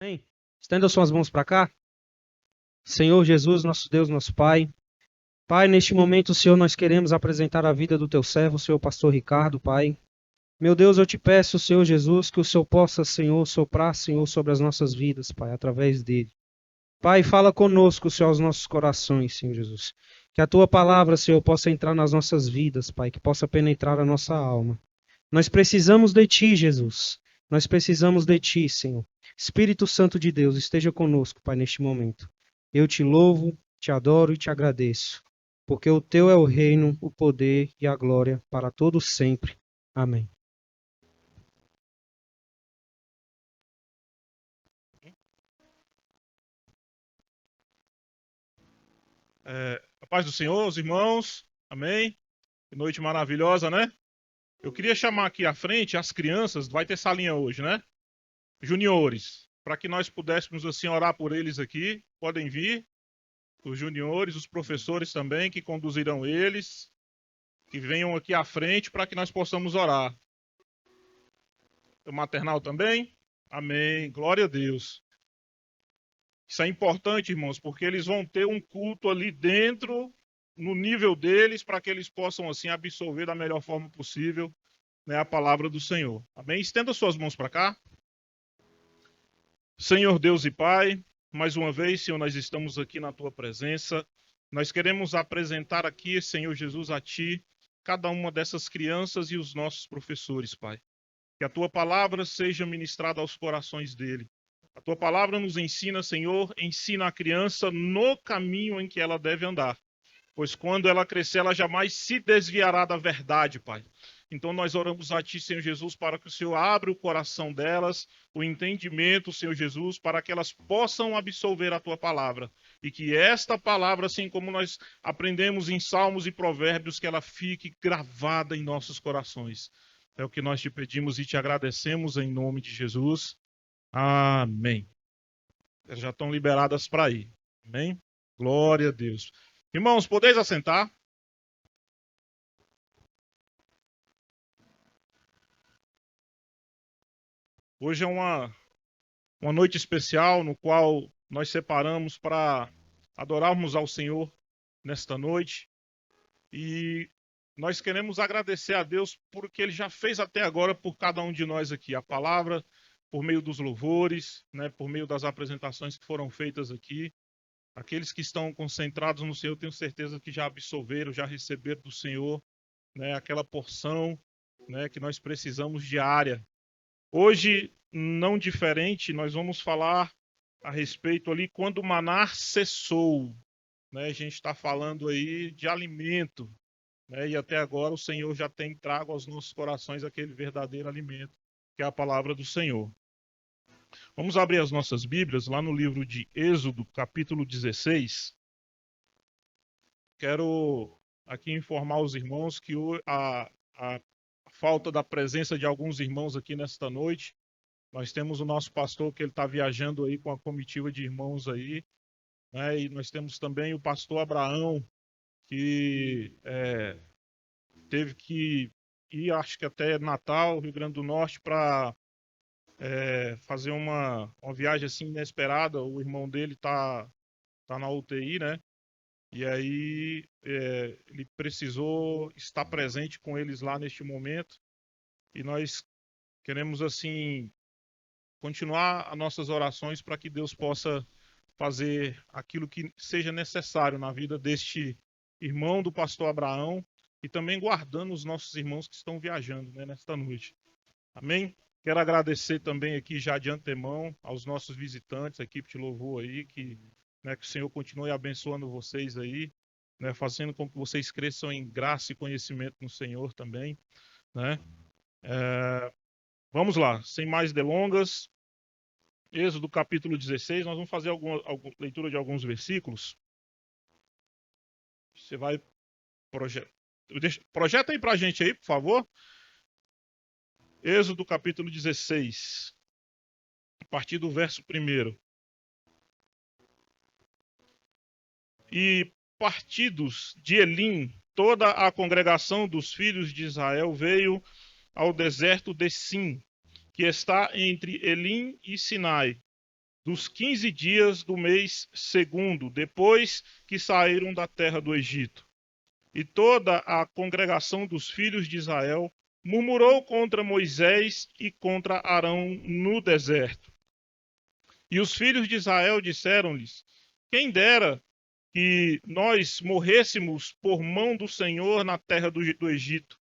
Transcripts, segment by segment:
Amém. Estenda suas mãos para cá. Senhor Jesus, nosso Deus, nosso Pai. Pai, neste momento, Senhor, nós queremos apresentar a vida do teu servo, o Senhor pastor Ricardo, Pai. Meu Deus, eu te peço, Senhor Jesus, que o Senhor possa, Senhor, soprar, Senhor, sobre as nossas vidas, Pai, através dele. Pai, fala conosco, Senhor, aos nossos corações, Senhor Jesus. Que a tua palavra, Senhor, possa entrar nas nossas vidas, Pai, que possa penetrar a nossa alma. Nós precisamos de ti, Jesus. Nós precisamos de ti, Senhor. Espírito Santo de Deus, esteja conosco, Pai, neste momento. Eu te louvo, te adoro e te agradeço, porque o teu é o reino, o poder e a glória para todos sempre. Amém. A paz do Senhor, os irmãos, amém? Que noite maravilhosa, né? Eu queria chamar aqui à frente as crianças, vai ter salinha hoje, né? Juniores, para que nós pudéssemos assim orar por eles aqui, podem vir, os juniores, os professores também, que conduzirão eles, que venham aqui à frente para que nós possamos orar. O maternal também? Amém, glória a Deus. Isso é importante, irmãos, porque eles vão ter um culto ali dentro, no nível deles, para que eles possam assim absorver da melhor forma possível, né, a palavra do Senhor. Amém? Estenda suas mãos para cá. Senhor Deus e Pai, mais uma vez, Senhor, nós estamos aqui na tua presença. Nós queremos apresentar aqui, Senhor Jesus, a ti cada uma dessas crianças e os nossos professores, Pai. Que a tua palavra seja ministrada aos corações dele. A tua palavra nos ensina, Senhor, ensina a criança no caminho em que ela deve andar. Pois quando ela crescer, ela jamais se desviará da verdade, Pai. Então nós oramos a Ti, Senhor Jesus, para que o Senhor abra o coração delas, o entendimento, Senhor Jesus, para que elas possam absolver a Tua palavra. E que esta palavra, assim como nós aprendemos em Salmos e Provérbios, que ela fique gravada em nossos corações. É o que nós te pedimos e te agradecemos em nome de Jesus. Amém. Elas já estão liberadas para ir. Amém? Glória a Deus. Irmãos, podeis assentar? Hoje é uma noite especial no qual nós separamos para adorarmos ao Senhor nesta noite. E nós queremos agradecer a Deus por o que Ele já fez até agora por cada um de nós aqui. A palavra, por meio dos louvores, né, por meio das apresentações que foram feitas aqui. Aqueles que estão concentrados no Senhor, tenho certeza que já absorveram, já receberam do Senhor, né, aquela porção, né, que nós precisamos diária. Hoje, não diferente, nós vamos falar a respeito ali quando o maná cessou. Né? A gente está falando aí de alimento. Né? E até agora o Senhor já tem trago aos nossos corações aquele verdadeiro alimento, que é a palavra do Senhor. Vamos abrir as nossas Bíblias lá no livro de Êxodo, capítulo 16. Quero aqui informar os irmãos que a falta da presença de alguns irmãos aqui nesta noite. Nós temos o nosso pastor que ele está viajando aí com a comitiva de irmãos aí, né? E nós temos também o pastor Abraão, que teve que ir, acho que até Natal, Rio Grande do Norte, para fazer uma viagem assim inesperada. O irmão dele tá na UTI, né? E aí ele precisou estar presente com eles lá neste momento. E nós queremos assim continuar as nossas orações para que Deus possa fazer aquilo que seja necessário na vida deste irmão do pastor Abraão e também guardando os nossos irmãos que estão viajando, né, nesta noite. Amém? Quero agradecer também aqui já de antemão aos nossos visitantes, a equipe de louvor aí, né, que o Senhor continue abençoando vocês aí, né, fazendo com que vocês cresçam em graça e conhecimento no Senhor também, né? Vamos lá, sem mais delongas. Êxodo capítulo 16, nós vamos fazer alguma leitura de alguns versículos. Você vai projeta aí pra gente aí, por favor. Êxodo capítulo 16, a partir do verso 1. E partidos de Elim, toda a congregação dos filhos de Israel veio ao deserto de Sim, que está entre Elim e Sinai, dos 15 dias do mês segundo, depois que saíram da terra do Egito. E toda a congregação dos filhos de Israel murmurou contra Moisés e contra Arão no deserto. E os filhos de Israel disseram-lhes: quem dera que nós morrêssemos por mão do Senhor na terra do Egito,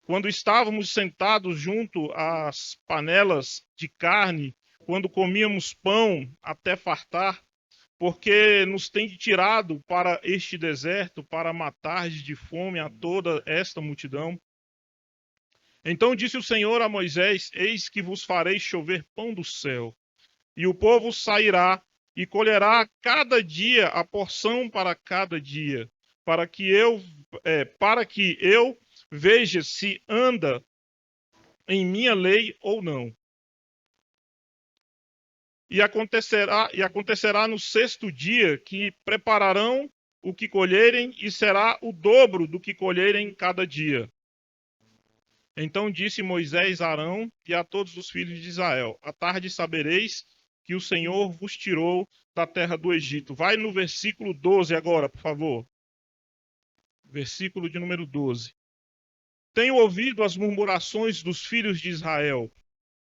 quando estávamos sentados junto às panelas de carne, quando comíamos pão até fartar, porque nos tem tirado para este deserto para matar de fome a toda esta multidão. Então disse o Senhor a Moisés: eis que vos farei chover pão do céu, e o povo sairá e colherá cada dia a porção para cada dia, para que eu veja se anda em minha lei ou não. E acontecerá no sexto dia que prepararão o que colherem, e será o dobro do que colherem cada dia. Então disse Moisés a Arão e a todos os filhos de Israel: à tarde sabereis que o Senhor vos tirou da terra do Egito. Vai no versículo 12 agora, por favor. Versículo de número 12. Tenho ouvido as murmurações dos filhos de Israel,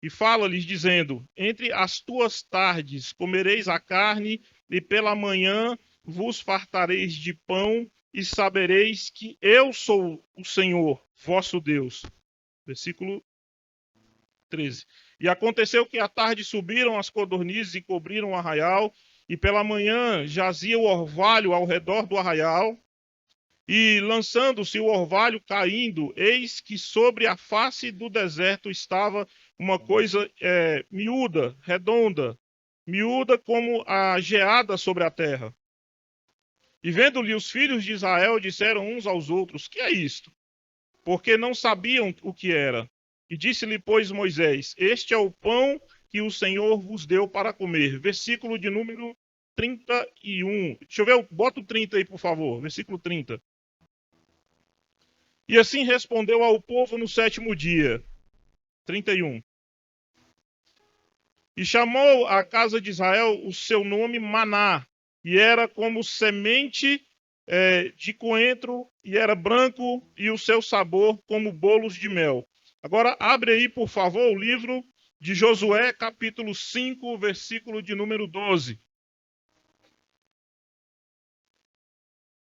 e fala-lhes dizendo: entre as tuas tardes comereis a carne, e pela manhã vos fartareis de pão, e sabereis que eu sou o Senhor, vosso Deus. Versículo 13. E aconteceu que à tarde subiram as codornizes e cobriram o arraial, e pela manhã jazia o orvalho ao redor do arraial, e lançando-se o orvalho caindo, eis que sobre a face do deserto estava uma coisa miúda, redonda, miúda como a geada sobre a terra. E vendo-lhe os filhos de Israel, disseram uns aos outros: que é isto? Porque não sabiam o que era. E disse-lhe, pois, Moisés: este é o pão que o Senhor vos deu para comer. Versículo de número 31. Deixa eu ver, bota o 30 aí, por favor. Versículo 30. E assim respondeu ao povo no sétimo dia. 31. E chamou a casa de Israel o seu nome Maná, e era como semente de coentro, e era branco, e o seu sabor como bolos de mel. Agora abre aí, por favor, o livro de Josué, capítulo 5, versículo de número 12.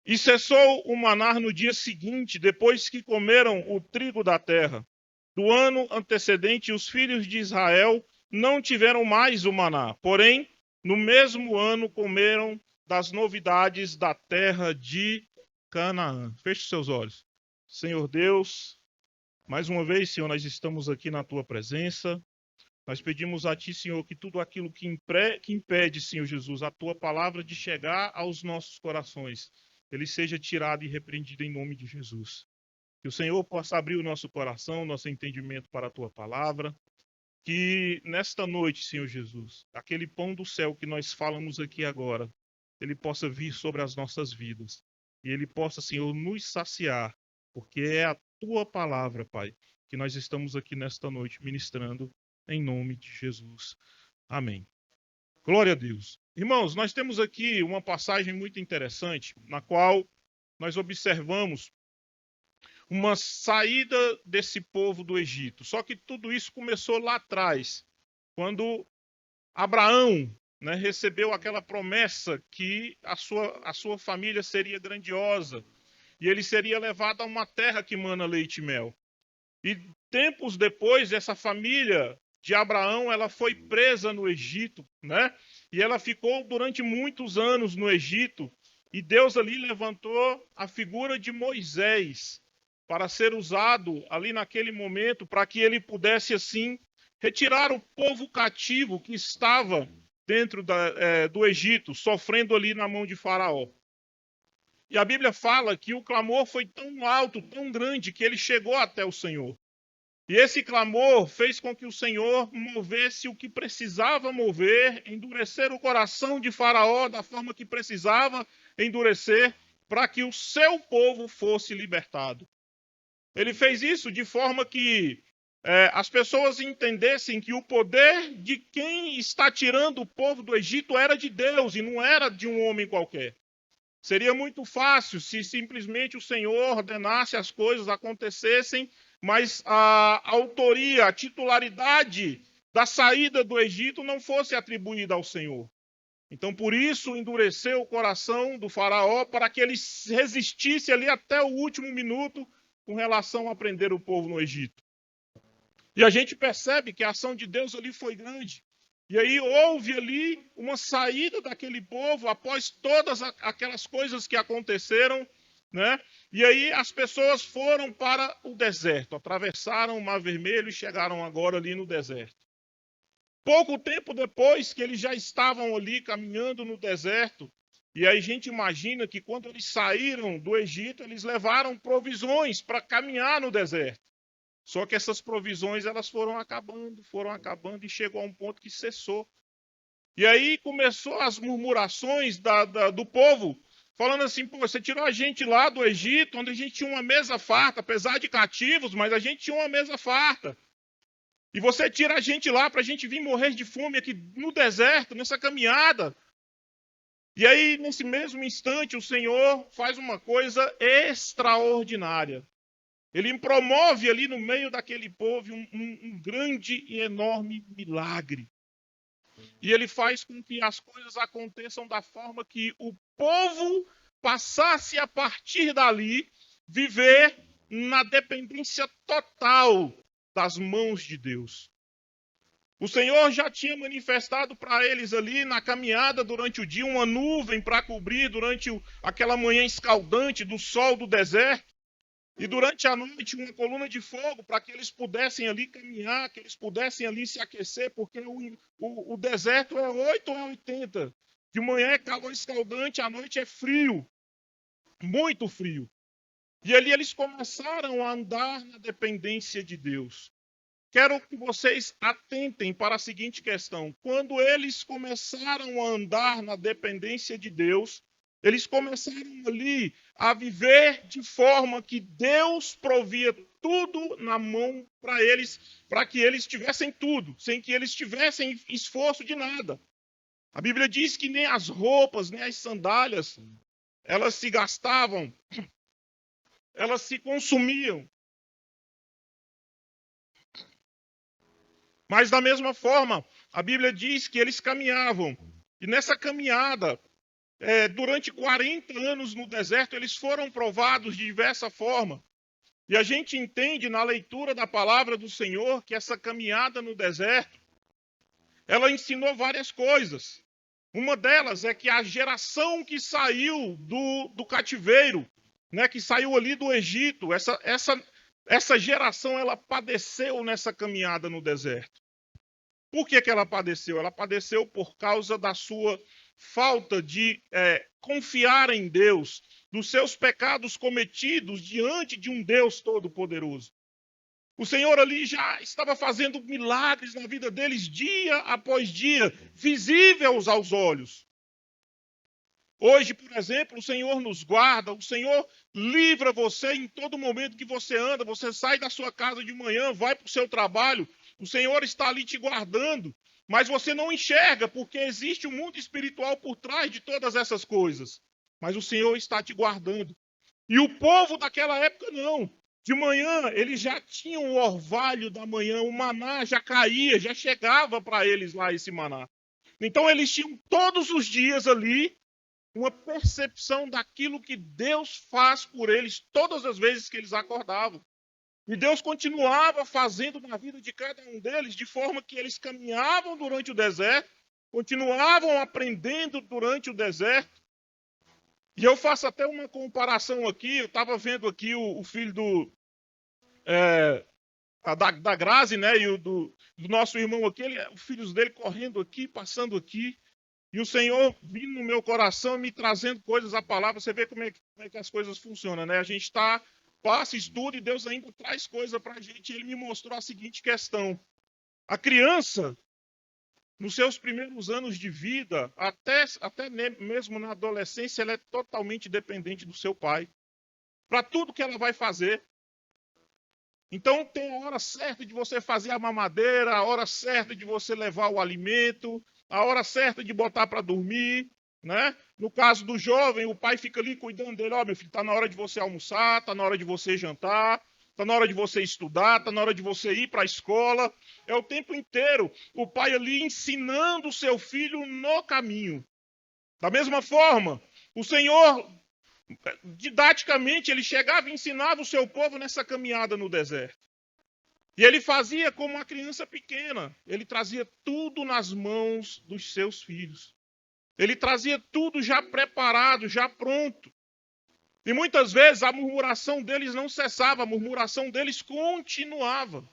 E cessou o maná no dia seguinte, depois que comeram o trigo da terra. Do ano antecedente, os filhos de Israel não tiveram mais o maná. Porém, no mesmo ano comeram das novidades da terra de Canaã. Feche seus olhos. Senhor Deus, mais uma vez, Senhor, nós estamos aqui na tua presença. Nós pedimos a ti, Senhor, que tudo aquilo que impede, Senhor Jesus, a tua palavra de chegar aos nossos corações, ele seja tirado e repreendido em nome de Jesus. Que o Senhor possa abrir o nosso coração, nosso entendimento para a tua palavra. Que nesta noite, Senhor Jesus, aquele pão do céu que nós falamos aqui agora, ele possa vir sobre as nossas vidas. E ele possa, Senhor, nos saciar, porque é a tua palavra, Pai, que nós estamos aqui nesta noite ministrando em nome de Jesus. Amém. Glória a Deus. Irmãos, nós temos aqui uma passagem muito interessante, na qual nós observamos uma saída desse povo do Egito. Só que tudo isso começou lá atrás, quando Abraão, né, recebeu aquela promessa que a sua família seria grandiosa e ele seria levado a uma terra que mana leite e mel. E tempos depois, essa família de Abraão, ela foi presa no Egito, né? E ela ficou durante muitos anos no Egito, e Deus ali levantou a figura de Moisés para ser usado ali naquele momento, para que ele pudesse assim retirar o povo cativo que estava dentro do Egito, sofrendo ali na mão de Faraó. E a Bíblia fala que o clamor foi tão alto, tão grande, que ele chegou até o Senhor. E esse clamor fez com que o Senhor movesse o que precisava mover, endurecer o coração de Faraó da forma que precisava endurecer, para que o seu povo fosse libertado. Ele fez isso de forma que as pessoas entendessem que o poder de quem está tirando o povo do Egito era de Deus e não era de um homem qualquer. Seria muito fácil se simplesmente o Senhor ordenasse as coisas acontecessem, mas a autoria, a titularidade da saída do Egito não fosse atribuída ao Senhor. Então, por isso, endureceu o coração do faraó para que ele resistisse ali até o último minuto com relação a prender o povo no Egito. E a gente percebe que a ação de Deus ali foi grande. E aí houve ali uma saída daquele povo após todas aquelas coisas que aconteceram, né? E aí as pessoas foram para o deserto, atravessaram o Mar Vermelho e chegaram agora ali no deserto. Pouco tempo depois que eles já estavam ali caminhando no deserto, e aí a gente imagina que quando eles saíram do Egito, eles levaram provisões para caminhar no deserto. Só que essas provisões elas foram acabando e chegou a um ponto que cessou. E aí começou as murmurações do povo, falando assim, pô, você tirou a gente lá do Egito, onde a gente tinha uma mesa farta, apesar de cativos, mas a gente tinha uma mesa farta. E você tira a gente lá para a gente vir morrer de fome aqui no deserto, nessa caminhada. E aí, nesse mesmo instante, o Senhor faz uma coisa extraordinária. Ele promove ali no meio daquele povo um grande e enorme milagre. E ele faz com que as coisas aconteçam da forma que o povo passasse a partir dali viver na dependência total das mãos de Deus. O Senhor já tinha manifestado para eles ali na caminhada durante o dia uma nuvem para cobrir durante aquela manhã escaldante do sol do deserto. E durante a noite, uma coluna de fogo para que eles pudessem ali caminhar, que eles pudessem ali se aquecer, porque o deserto é 8 ou é 80. De manhã é calor escaldante, à noite é frio, muito frio. E ali eles começaram a andar na dependência de Deus. Quero que vocês atentem para a seguinte questão. Quando eles começaram a andar na dependência de Deus, eles começaram ali a viver de forma que Deus provia tudo na mão para eles, para que eles tivessem tudo, sem que eles tivessem esforço de nada. A Bíblia diz que nem as roupas, nem as sandálias, elas se gastavam, elas se consumiam. Mas da mesma forma, a Bíblia diz que eles caminhavam. E nessa caminhada, durante 40 anos no deserto, eles foram provados de diversa forma. E a gente entende na leitura da palavra do Senhor que essa caminhada no deserto, ela ensinou várias coisas. Uma delas é que a geração que saiu do cativeiro, né, que saiu ali do Egito, essa geração ela padeceu nessa caminhada no deserto. Por que ela padeceu? Ela padeceu por causa da sua falta de confiar em Deus, dos seus pecados cometidos diante de um Deus todo-poderoso. O Senhor ali já estava fazendo milagres na vida deles dia após dia, visíveis aos olhos. Hoje, por exemplo, o Senhor nos guarda, o Senhor livra você em todo momento que você anda, você sai da sua casa de manhã, vai para o seu trabalho, o Senhor está ali te guardando, mas você não enxerga, porque existe um mundo espiritual por trás de todas essas coisas. Mas o Senhor está te guardando. E o povo daquela época não. De manhã, eles já tinham o orvalho da manhã, o maná já caía, já chegava para eles lá esse maná. Então eles tinham todos os dias ali uma percepção daquilo que Deus faz por eles todas as vezes que eles acordavam. E Deus continuava fazendo na vida de cada um deles, de forma que eles caminhavam durante o deserto, continuavam aprendendo durante o deserto. E eu faço até uma comparação aqui, eu estava vendo aqui o filho da Grazi, né, e do nosso irmão aqui, os filhos dele correndo aqui, passando aqui. E o Senhor vindo no meu coração, me trazendo coisas à palavra. Você vê como é que as coisas funcionam, né? A gente passa, estuda e Deus ainda traz coisa para a gente. Ele me mostrou a seguinte questão. A criança, nos seus primeiros anos de vida, até mesmo na adolescência, ela é totalmente dependente do seu pai. Para tudo que ela vai fazer. Então tem a hora certa de você fazer a mamadeira, a hora certa de você levar o alimento, a hora certa de botar para dormir, né? No caso do jovem, o pai fica ali cuidando dele, ó, meu filho, tá na hora de você almoçar, tá na hora de você jantar, tá na hora de você estudar, tá na hora de você ir para a escola. É o tempo inteiro o pai ali ensinando o seu filho no caminho. Da mesma forma, o Senhor, didaticamente, ele chegava e ensinava o seu povo nessa caminhada no deserto. E ele fazia como uma criança pequena. Ele trazia tudo nas mãos dos seus filhos. Ele trazia tudo já preparado, já pronto. E muitas vezes a murmuração deles não cessava, a murmuração deles continuava.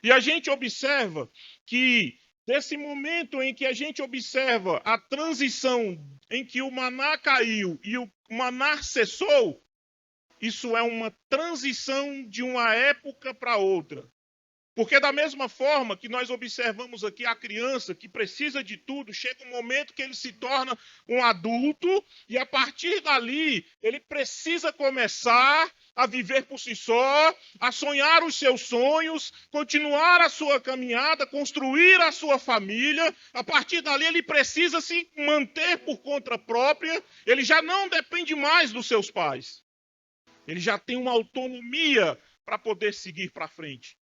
E a gente observa que, desse momento em que a gente observa a transição em que o maná caiu e o maná cessou, isso é uma transição de uma época para outra. Porque da mesma forma que nós observamos aqui a criança que precisa de tudo, chega um momento que ele se torna um adulto e a partir dali ele precisa começar a viver por si só, a sonhar os seus sonhos, continuar a sua caminhada, construir a sua família. A partir dali ele precisa se manter por conta própria, ele já não depende mais dos seus pais. Ele já tem uma autonomia para poder seguir para frente.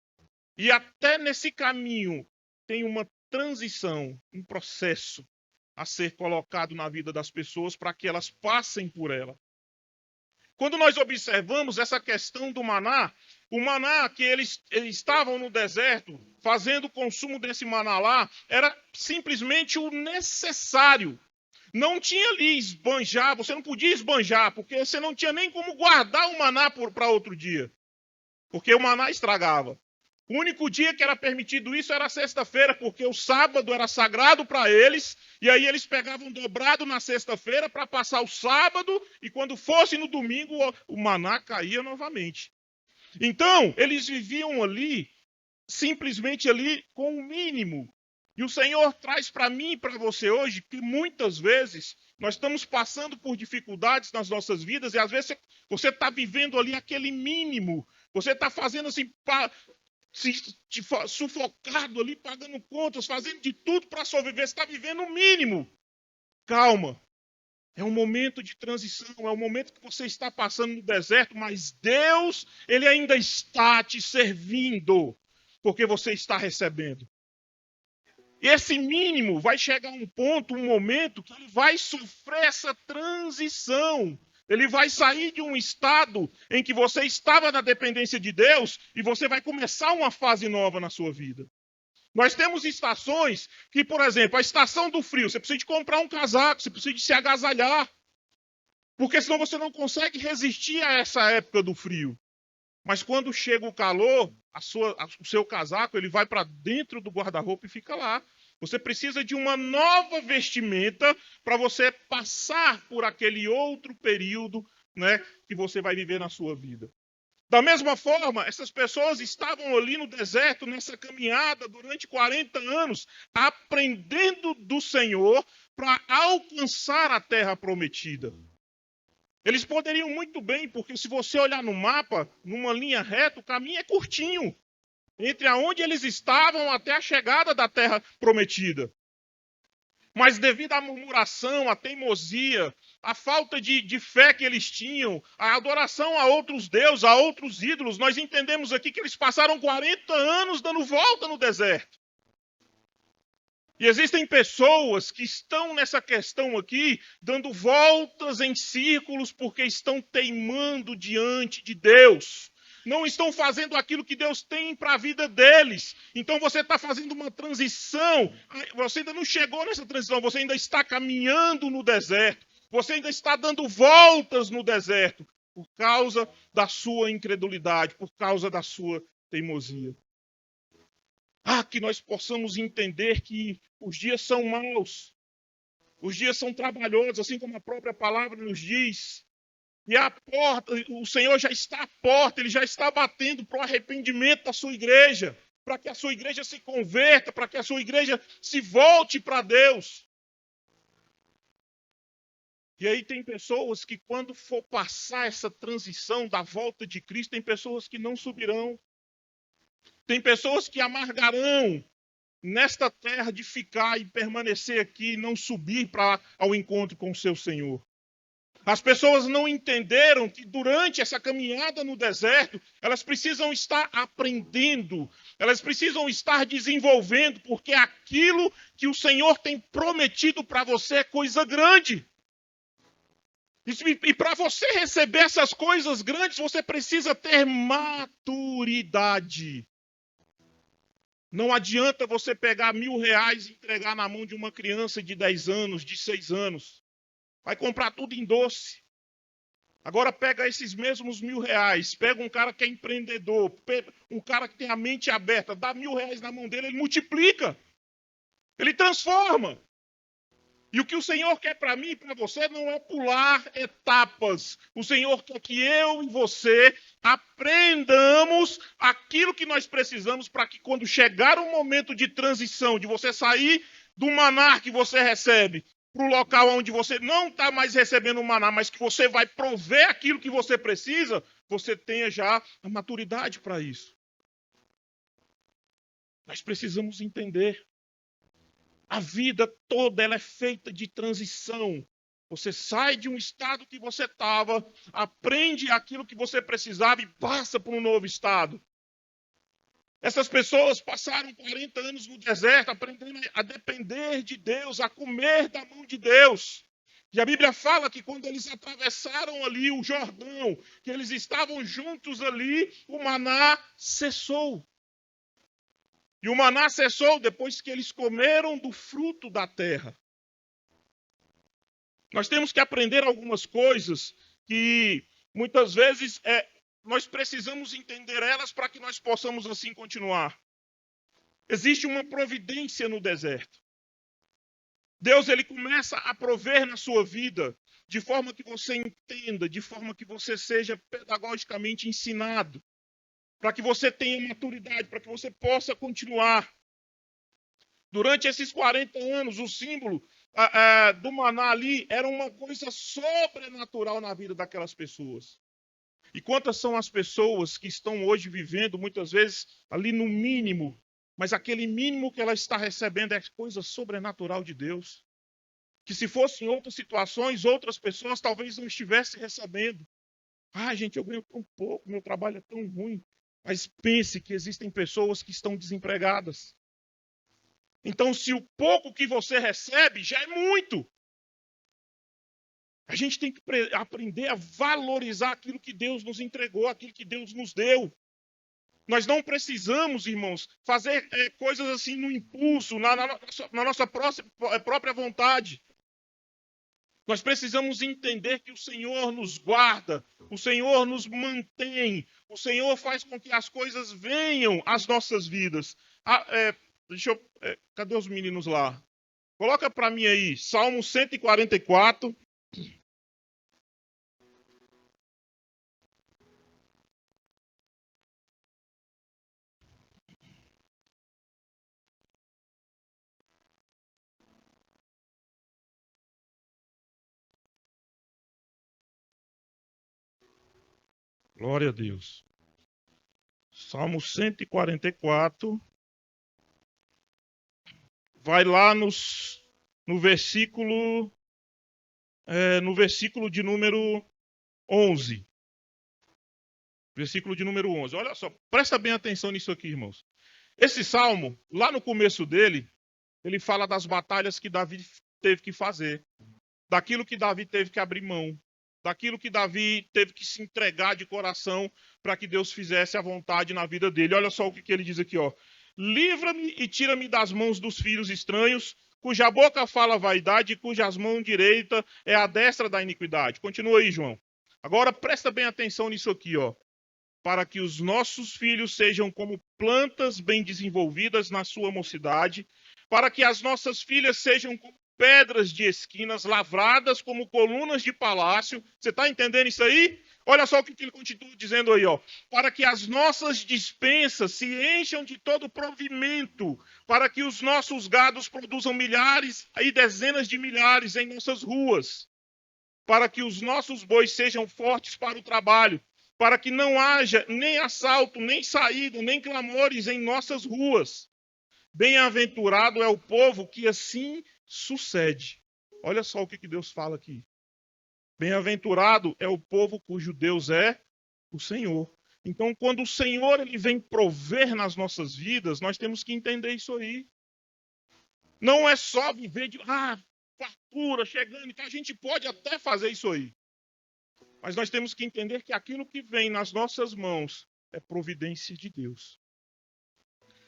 E até nesse caminho tem uma transição, um processo a ser colocado na vida das pessoas para que elas passem por ela. Quando nós observamos essa questão do maná, o maná que eles estavam no deserto, fazendo o consumo desse maná lá, era simplesmente o necessário. Não tinha ali esbanjar, você não podia esbanjar, porque você não tinha nem como guardar o maná para outro dia, porque o maná estragava. O único dia que era permitido isso era a sexta-feira, porque o sábado era sagrado para eles, e aí eles pegavam dobrado na sexta-feira para passar o sábado, e quando fosse no domingo, o maná caía novamente. Então, eles viviam ali, simplesmente ali, com o mínimo. E o Senhor traz para mim e para você hoje que muitas vezes nós estamos passando por dificuldades nas nossas vidas, e às vezes você está vivendo ali aquele mínimo, você está fazendo assim, sufocado ali, pagando contas, fazendo de tudo para sobreviver, você está vivendo o mínimo. Calma. É um momento de transição, é um momento que você está passando no deserto, mas Deus, Ele ainda está te servindo, porque você está recebendo. E esse mínimo vai chegar a um ponto, um momento, que ele vai sofrer essa transição. Ele vai sair de um estado em que você estava na dependência de Deus e você vai começar uma fase nova na sua vida. Nós temos estações que, por exemplo, a estação do frio, você precisa de comprar um casaco, você precisa de se agasalhar, porque senão você não consegue resistir a essa época do frio. Mas quando chega o calor, o seu casaco ele vai para dentro do guarda-roupa e fica lá. Você precisa de uma nova vestimenta para você passar por aquele outro período, né, que você vai viver na sua vida. Da mesma forma, essas pessoas estavam ali no deserto, nessa caminhada durante 40 anos, aprendendo do Senhor para alcançar a terra prometida. Eles poderiam muito bem, porque se você olhar no mapa, numa linha reta, o caminho é curtinho. Entre aonde eles estavam até a chegada da terra prometida. Mas devido à murmuração, à teimosia, à falta de fé que eles tinham, à adoração a outros deuses, a outros ídolos, nós entendemos aqui que eles passaram 40 anos dando volta no deserto. E existem pessoas que estão nessa questão aqui, dando voltas em círculos, porque estão teimando diante de Deus. Não estão fazendo aquilo que Deus tem para a vida deles. Então você está fazendo uma transição. Você ainda não chegou nessa transição, você ainda está caminhando no deserto. Você ainda está dando voltas no deserto por causa da sua incredulidade, por causa da sua teimosia. Que nós possamos entender que os dias são maus. Os dias são trabalhosos, assim como a própria palavra nos diz. E a porta, o Senhor já está à porta, Ele já está batendo para o arrependimento da sua igreja, para que a sua igreja se converta, para que a sua igreja se volte para Deus. E aí tem pessoas que quando for passar essa transição da volta de Cristo, tem pessoas que não subirão. Tem pessoas que amargarão nesta terra de ficar e permanecer aqui e não subir ao encontro com o seu Senhor. As pessoas não entenderam que durante essa caminhada no deserto, elas precisam estar aprendendo, elas precisam estar desenvolvendo, porque aquilo que o Senhor tem prometido para você é coisa grande. E para você receber essas coisas grandes, você precisa ter maturidade. Não adianta você pegar R$1.000 e entregar na mão de uma criança de 10 anos, de 6 anos. Vai comprar tudo em doce. Agora pega esses mesmos R$1.000, pega um cara que é empreendedor, um cara que tem a mente aberta, dá R$1.000 na mão dele, ele multiplica. Ele transforma. E o que o Senhor quer para mim e para você não é pular etapas. O Senhor quer que eu e você aprendamos aquilo que nós precisamos para que quando chegar o momento de transição, de você sair do maná que você recebe para o local onde você não está mais recebendo o maná, mas que você vai prover aquilo que você precisa, você tenha já a maturidade para isso. Nós precisamos entender. A vida toda ela é feita de transição. Você sai de um estado que você estava, aprende aquilo que você precisava e passa para um novo estado. Essas pessoas passaram 40 anos no deserto, aprendendo a depender de Deus, a comer da mão de Deus. E a Bíblia fala que quando eles atravessaram ali o Jordão, que eles estavam juntos ali, o maná cessou. E o maná cessou depois que eles comeram do fruto da terra. Nós temos que aprender algumas coisas que muitas vezes nós precisamos entender elas para que nós possamos assim continuar. Existe uma providência no deserto. Deus ele começa a prover na sua vida de forma que você entenda, de forma que você seja pedagogicamente ensinado. Para que você tenha maturidade, para que você possa continuar. Durante esses 40 anos, o símbolo do maná ali era uma coisa sobrenatural na vida daquelas pessoas. E quantas são as pessoas que estão hoje vivendo, muitas vezes, ali no mínimo, mas aquele mínimo que ela está recebendo é coisa sobrenatural de Deus. Que se fosse em outras situações, outras pessoas talvez não estivessem recebendo. Ah, gente, eu ganho tão pouco, meu trabalho é tão ruim. Mas pense que existem pessoas que estão desempregadas. Então, se o pouco que você recebe já é muito. A gente tem que aprender a valorizar aquilo que Deus nos entregou, aquilo que Deus nos deu. Nós não precisamos, irmãos, fazer coisas assim no impulso, na nossa própria vontade. Nós precisamos entender que o Senhor nos guarda, o Senhor nos mantém, o Senhor faz com que as coisas venham às nossas vidas. Cadê os meninos lá? Coloca para mim aí, Salmo 144. Glória a Deus. Salmo 144. Vai lá no versículo de número 11. Versículo de número 11. Olha só, presta bem atenção nisso aqui, irmãos. Esse salmo, lá no começo dele, ele fala das batalhas que Davi teve que fazer, daquilo que Davi teve que abrir mão, daquilo que Davi teve que se entregar de coração para que Deus fizesse a vontade na vida dele. Olha só o que ele diz aqui, ó. Livra-me e tira-me das mãos dos filhos estranhos, cuja boca fala vaidade e cujas mãos direita é a destra da iniquidade. Continua aí, João. Agora presta bem atenção nisso aqui, ó. Para que os nossos filhos sejam como plantas bem desenvolvidas na sua mocidade, para que as nossas filhas sejam como pedras de esquinas, lavradas como colunas de palácio. Você está entendendo isso aí? Olha só o que ele continua dizendo aí, ó. Para que as nossas dispensas se encham de todo provimento, para que os nossos gados produzam milhares e dezenas de milhares em nossas ruas. para que os nossos bois sejam fortes para o trabalho, para que não haja nem assalto, nem saída, nem clamores em nossas ruas. Bem-aventurado é o povo que assim sucede. Olha só o que Deus fala aqui. Bem-aventurado é o povo cujo Deus é o Senhor. Então, quando o Senhor ele vem prover nas nossas vidas, nós temos que entender isso aí. Não é só viver de fartura chegando, então a gente pode até fazer isso aí. Mas nós temos que entender que aquilo que vem nas nossas mãos é providência de Deus.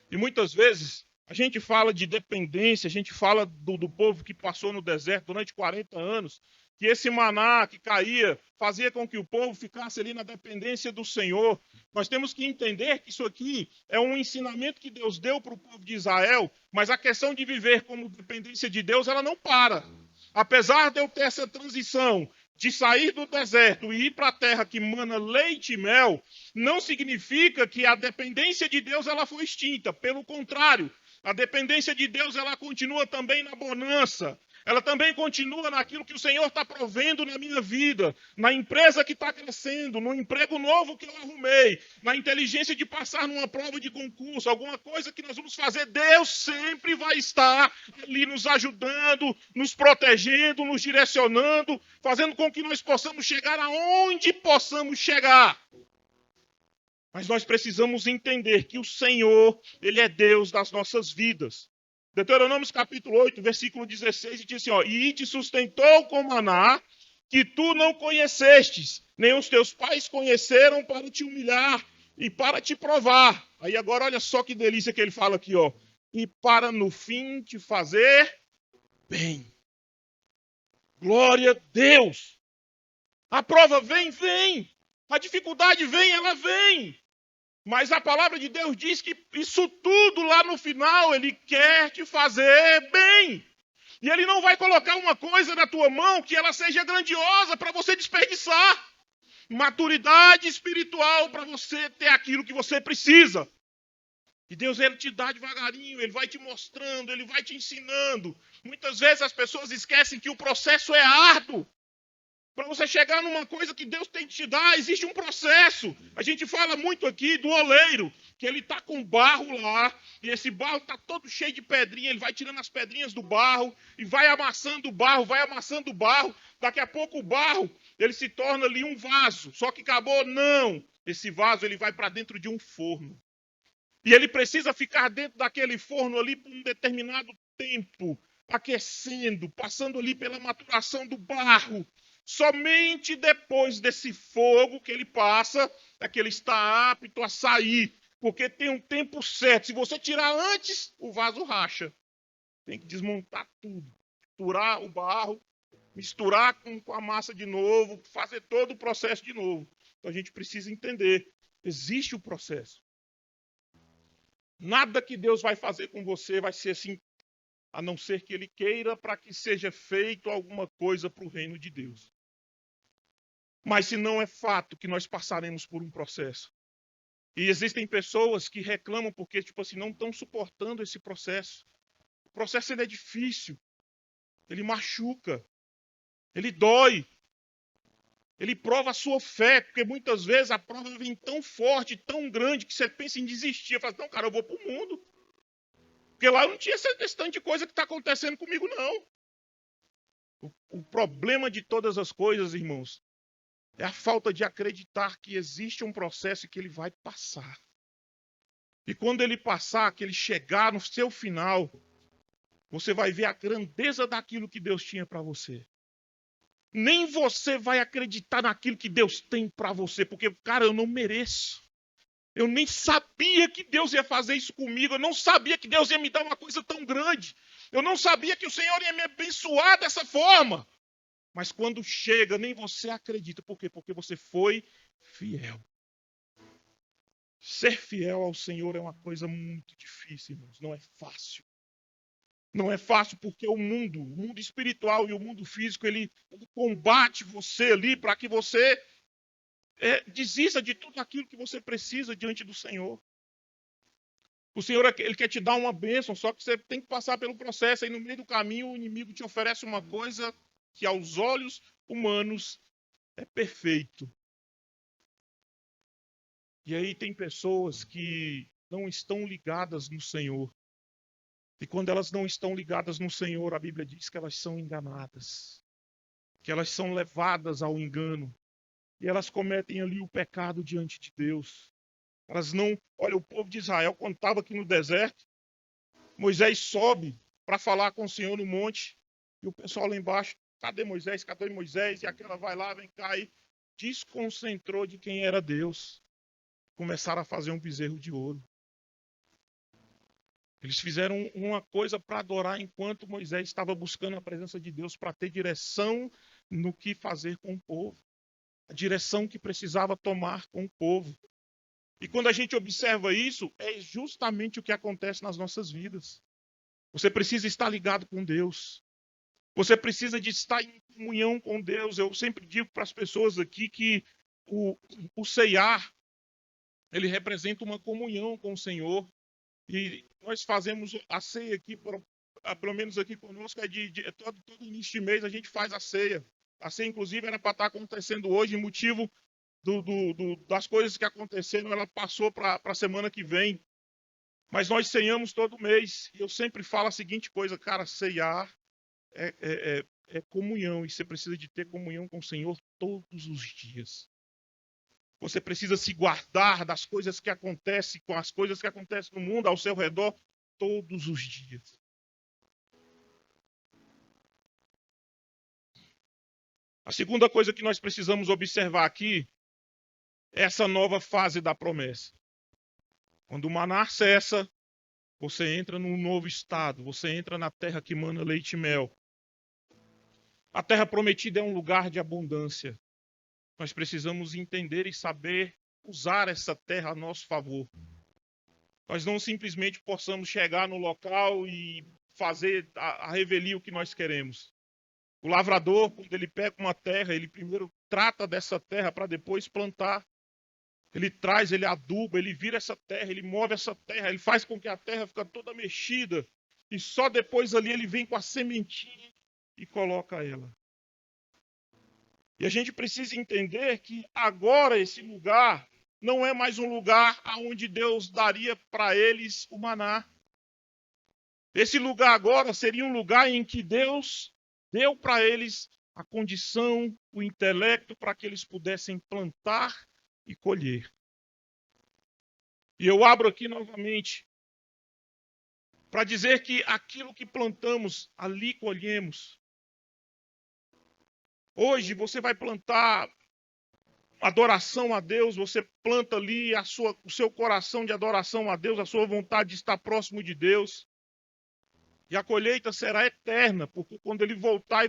E muitas vezes a gente fala de dependência, a gente fala do povo que passou no deserto durante 40 anos, que esse maná que caía fazia com que o povo ficasse ali na dependência do Senhor. Nós temos que entender que isso aqui é um ensinamento que Deus deu para o povo de Israel, mas a questão de viver como dependência de Deus, ela não para. Apesar de eu ter essa transição de sair do deserto e ir para a terra que mana leite e mel, não significa que a dependência de Deus ela foi extinta. Pelo contrário, a dependência de Deus ela continua também na bonança. Ela também continua naquilo que o Senhor está provendo na minha vida, na empresa que está crescendo, no emprego novo que eu arrumei, na inteligência de passar numa prova de concurso, alguma coisa que nós vamos fazer. Deus sempre vai estar ali nos ajudando, nos protegendo, nos direcionando, fazendo com que nós possamos chegar aonde possamos chegar. Mas nós precisamos entender que o Senhor, Ele é Deus das nossas vidas. Deuteronômio capítulo 8, versículo 16, diz assim, e te sustentou com maná que tu não conhecestes, nem os teus pais conheceram para te humilhar e para te provar. Aí agora olha só que delícia que ele fala aqui, e para no fim te fazer bem. Glória a Deus. A prova vem. A dificuldade vem, ela vem. Mas a palavra de Deus diz que isso tudo lá no final, Ele quer te fazer bem. E Ele não vai colocar uma coisa na tua mão que ela seja grandiosa para você desperdiçar. Maturidade espiritual para você ter aquilo que você precisa. E Deus, Ele te dá devagarinho, Ele vai te mostrando, Ele vai te ensinando. Muitas vezes as pessoas esquecem que o processo é árduo. Para você chegar numa coisa que Deus tem que te dar, existe um processo. A gente fala muito aqui do oleiro, que ele está com barro lá, e esse barro está todo cheio de pedrinha, ele vai tirando as pedrinhas do barro, e vai amassando o barro, daqui a pouco o barro, ele se torna ali um vaso. Só que acabou? Não. Esse vaso, ele vai para dentro de um forno. E ele precisa ficar dentro daquele forno ali por um determinado tempo, aquecendo, passando ali pela maturação do barro. Somente depois desse fogo que ele passa, é que ele está apto a sair. Porque tem um tempo certo. Se você tirar antes, o vaso racha. Tem que desmontar tudo. Misturar o barro, misturar com a massa de novo, fazer todo o processo de novo. Então a gente precisa entender. Existe o processo. Nada que Deus vai fazer com você vai ser assim, a não ser que Ele queira para que seja feito alguma coisa para o reino de Deus. Mas se não é fato que nós passaremos por um processo. E existem pessoas que reclamam porque, não estão suportando esse processo. O processo ele é difícil. Ele machuca. Ele dói. Ele prova a sua fé, porque muitas vezes a prova vem tão forte, tão grande, que você pensa em desistir. Fala, não, cara, eu vou para o mundo. Porque lá não tinha esse tanto de coisa que está acontecendo comigo, não. O problema de todas as coisas, irmãos, é a falta de acreditar que existe um processo e que ele vai passar. E quando ele passar, que ele chegar no seu final, você vai ver a grandeza daquilo que Deus tinha para você. Nem você vai acreditar naquilo que Deus tem para você, porque, cara, eu não mereço. Eu nem sabia que Deus ia fazer isso comigo. Eu não sabia que Deus ia me dar uma coisa tão grande. Eu não sabia que o Senhor ia me abençoar dessa forma. Mas quando chega, nem você acredita. Por quê? Porque você foi fiel. Ser fiel ao Senhor é uma coisa muito difícil, irmãos. Não é fácil. Não é fácil porque o mundo espiritual e o mundo físico, ele combate você ali para que você desista de tudo aquilo que você precisa diante do Senhor. O Senhor, ele quer te dar uma bênção, só que você tem que passar pelo processo. Aí no meio do caminho o inimigo te oferece uma coisa que aos olhos humanos é perfeito. E aí tem pessoas que não estão ligadas no Senhor. E quando elas não estão ligadas no Senhor, a Bíblia diz que elas são enganadas, que elas são levadas ao engano. E elas cometem ali o pecado diante de Deus. Elas não... Olha, o povo de Israel, quando estava aqui no deserto, Moisés sobe para falar com o Senhor no monte. E o pessoal lá embaixo, cadê Moisés? Cadê Moisés? E aquela vai lá, vem cá e desconcentrou de quem era Deus. Começaram a fazer um bezerro de ouro. Eles fizeram uma coisa para adorar enquanto Moisés estava buscando a presença de Deus para ter direção no que fazer com o povo. A direção que precisava tomar com o povo. E quando a gente observa isso, é justamente o que acontece nas nossas vidas. Você precisa estar ligado com Deus. Você precisa de estar em comunhão com Deus. Eu sempre digo para as pessoas aqui que o ceiar, ele representa uma comunhão com o Senhor. E nós fazemos a ceia aqui, pelo menos aqui conosco, todo início de mês a gente faz a ceia. A ceia, inclusive, era para estar acontecendo hoje, motivo das coisas que aconteceram, ela passou para a semana que vem. Mas nós ceiamos todo mês. E eu sempre falo a seguinte coisa, cara, ceiar é comunhão. E você precisa de ter comunhão com o Senhor todos os dias. Você precisa se guardar das coisas que acontecem, com as coisas que acontecem no mundo ao seu redor, todos os dias. A segunda coisa que nós precisamos observar aqui é essa nova fase da promessa. Quando o maná cessa, você entra num novo estado, você entra na terra que mana leite e mel. A terra prometida é um lugar de abundância. Nós precisamos entender e saber usar essa terra a nosso favor. Nós não simplesmente possamos chegar no local e fazer a revelia o que nós queremos. O lavrador, quando ele pega uma terra, ele primeiro trata dessa terra para depois plantar. Ele traz, ele aduba, ele vira essa terra, ele move essa terra, ele faz com que a terra fique toda mexida. E só depois ali ele vem com a sementinha e coloca ela. E a gente precisa entender que agora esse lugar não é mais um lugar onde Deus daria para eles o maná. Esse lugar agora seria um lugar em que Deus deu para eles a condição, o intelecto para que eles pudessem plantar e colher. E eu abro aqui novamente para dizer que aquilo que plantamos, ali colhemos. Hoje você vai plantar adoração a Deus, você planta ali o seu coração de adoração a Deus, a sua vontade de estar próximo de Deus. E a colheita será eterna, porque quando ele voltar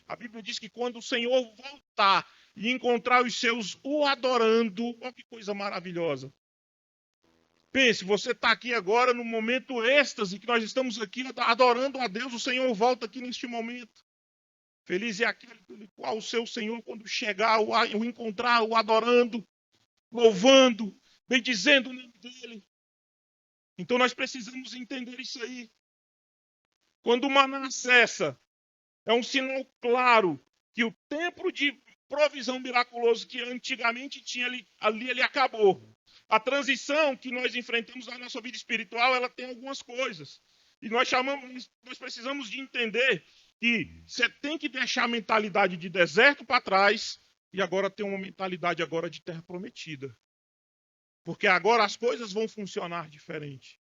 a Bíblia diz que quando o Senhor voltar e encontrar os seus o adorando, olha que coisa maravilhosa. Pense, você está aqui agora no momento êxtase, que nós estamos aqui adorando a Deus, o Senhor volta aqui neste momento. Feliz é aquele pelo qual o seu Senhor, quando chegar, o encontrar, o adorando, louvando, bendizendo o nome dele. Então nós precisamos entender isso aí. Quando o maná cessa, é um sinal claro que o tempo de provisão miraculoso que antigamente tinha ali ele acabou. A transição que nós enfrentamos na nossa vida espiritual, ela tem algumas coisas. E nós precisamos de entender que você tem que deixar a mentalidade de deserto para trás e agora ter uma mentalidade agora de terra prometida. Porque agora as coisas vão funcionar diferente.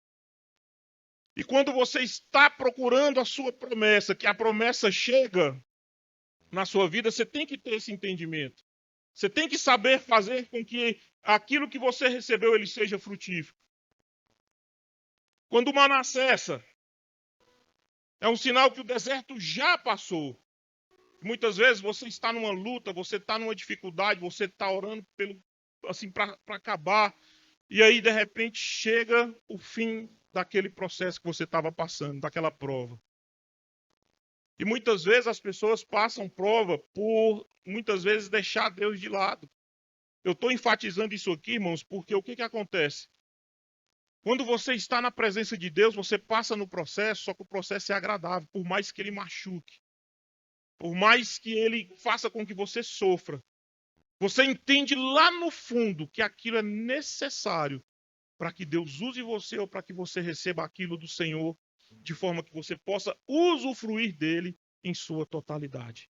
E quando você está procurando a sua promessa, que a promessa chega na sua vida, você tem que ter esse entendimento. Você tem que saber fazer com que aquilo que você recebeu ele seja frutífero. Quando o maná cessa, é um sinal que o deserto já passou. Muitas vezes você está numa luta, você está numa dificuldade, você está orando para acabar, e aí de repente chega o fim daquele processo que você estava passando, daquela prova. E muitas vezes as pessoas passam prova por, muitas vezes, deixar Deus de lado. Eu estou enfatizando isso aqui, irmãos, porque o que acontece? Quando você está na presença de Deus, você passa no processo, só que o processo é agradável, por mais que ele machuque. por mais que ele faça com que você sofra, você entende lá no fundo que aquilo é necessário para que Deus use você ou para que você receba aquilo do Senhor, de forma que você possa usufruir dele em sua totalidade.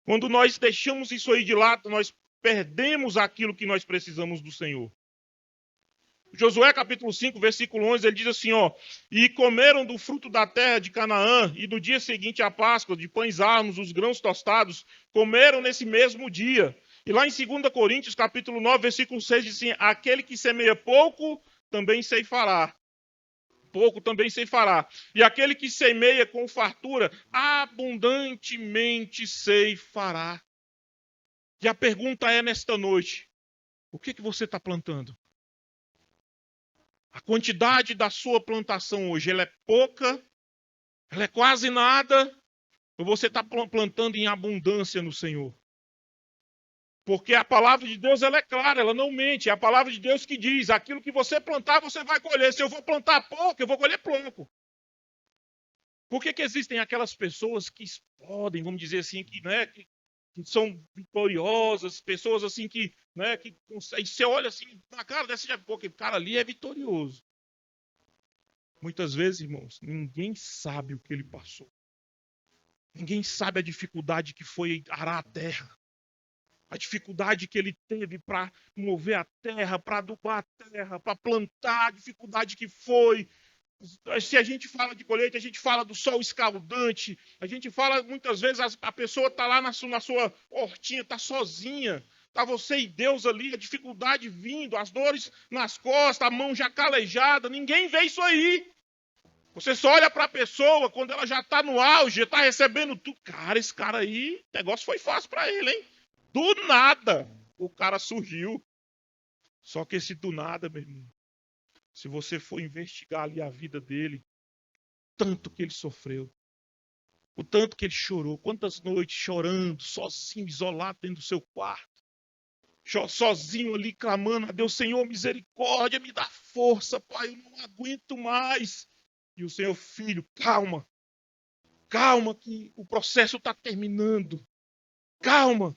Quando nós deixamos isso aí de lado, nós perdemos aquilo que nós precisamos do Senhor. Josué capítulo 5, versículo 11, ele diz assim, ó: e comeram do fruto da terra de Canaã, e no dia seguinte à Páscoa, de pães armos, os grãos tostados, comeram nesse mesmo dia. E lá em 2 Coríntios capítulo 9, versículo 6, diz assim, aquele que semeia pouco, também ceifará. Pouco também ceifará. E aquele que semeia com fartura, abundantemente ceifará. E a pergunta é nesta noite, o que você está plantando? A quantidade da sua plantação hoje, ela é pouca? Ela é quase nada? Ou você está plantando em abundância no Senhor? Porque a palavra de Deus, ela é clara, ela não mente. É a palavra de Deus que diz, aquilo que você plantar, você vai colher. Se eu vou plantar pouco, eu vou colher pouco. Por que existem aquelas pessoas que podem, vamos dizer assim, que são vitoriosas, pessoas assim que você olha assim na cara desse porque o cara ali é vitorioso. Muitas vezes, irmãos, ninguém sabe o que ele passou. Ninguém sabe a dificuldade que foi arar a terra. A dificuldade que ele teve para mover a terra, para adubar a terra, para plantar, a dificuldade que foi. Se a gente fala de colheita, a gente fala do sol escaldante, a gente fala muitas vezes, a pessoa está lá na sua hortinha, está sozinha, está você e Deus ali, a dificuldade vindo, as dores nas costas, a mão já calejada, ninguém vê isso aí. Você só olha para a pessoa quando ela já está no auge, está recebendo tudo. Cara, esse cara aí, o negócio foi fácil para ele, hein? Do nada, o cara surgiu. Só que esse do nada, meu irmão, se você for investigar ali a vida dele, tanto que ele sofreu, o tanto que ele chorou, quantas noites chorando, sozinho, isolado dentro do seu quarto, sozinho ali clamando a Deus, Senhor, misericórdia, me dá força, Pai, eu não aguento mais. E o Senhor, filho, calma, calma que o processo está terminando, calma,